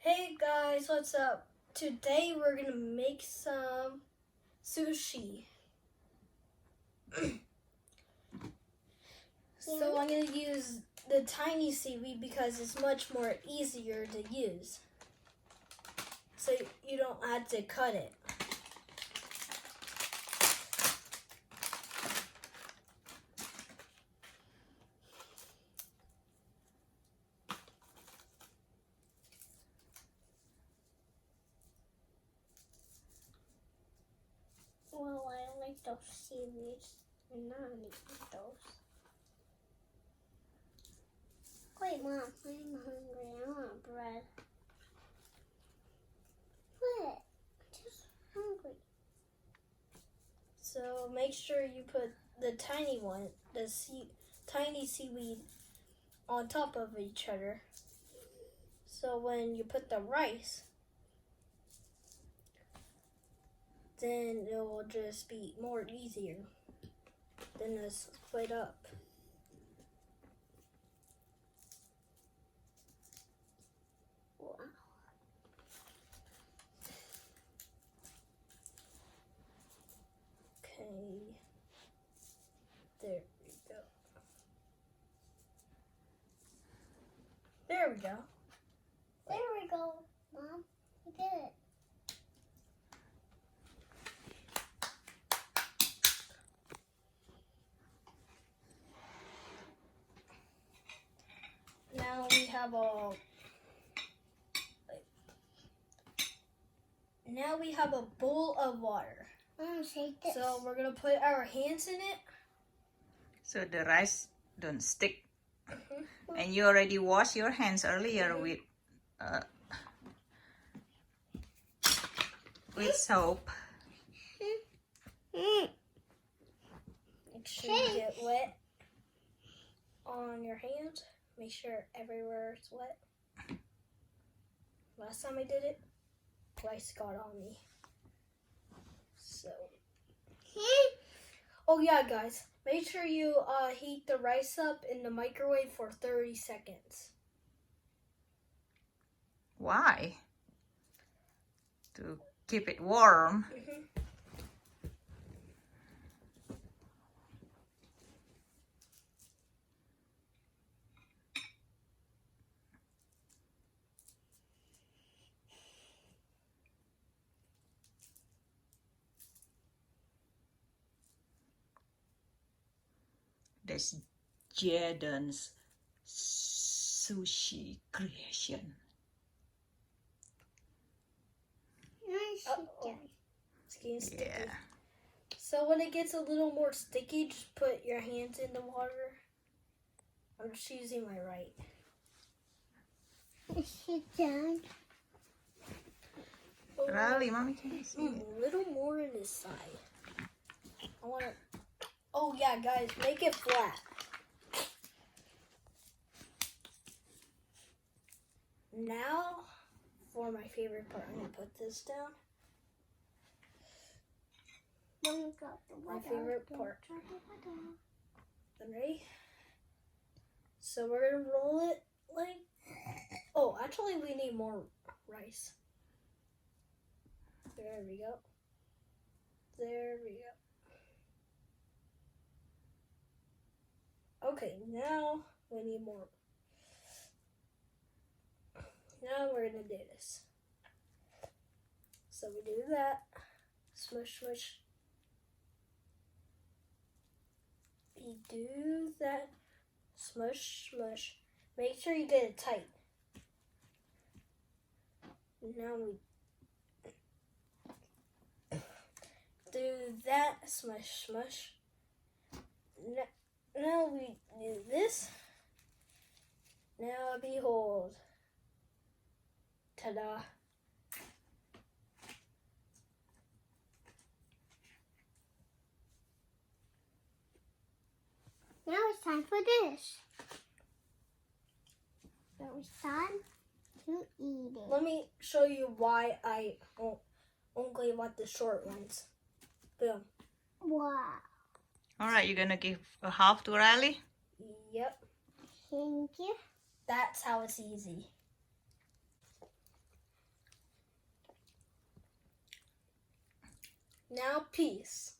Hey guys, what's up? Today we're gonna make some sushi. So I'm gonna use the tiny seaweed because it's much more easier to use. So you don't have to cut it. Well, I like those seaweeds, and now I need those. Wait, Mom, I'm hungry. I want bread. What? I'm just hungry. So make sure you put the tiny one, tiny seaweed on top of each other. So when you put the rice, then it will just be more easier than to split up. Wow. Okay, there we go. There we go. There we go, Mom. We did it. Now we have a bowl of water. Mom, shake this. So we're gonna put our hands in it. So the rice don't stick. And you already washed your hands earlier with soap. Make sure you get wet on your hands. Make sure everywhere is wet. Last time I did it, rice got on me. So, oh yeah, guys, make sure you heat the rice up in the microwave for 30 seconds. Why? To keep it warm. That's Jaden's sushi creation. It's getting sticky. Yeah. So when it gets a little more sticky, just put your hands in the water. I'm just using my right. Sit down. Riley, mommy can't see it. A little more in this side. I want to. Oh yeah, guys, make it flat. Now, for my favorite part, I'm gonna put this down. Mom got the My water. favorite part. Ready? So we're gonna roll it like. Oh, actually, we need more rice. There we go. There we go. Okay, now we need more. Now we're gonna do this. So we do that. Smush, smush. We do that. Smush, smush. Make sure you get it tight. Now we do that. Smush, smush. Now we do this. Now behold. Ta-da. Now it's time for this. So it's time to eat it. Let me show you why I only want the short ones. Boom. Wow. All right, you're gonna give a half to Riley? Yep. Thank you. That's how it's easy. Now peace.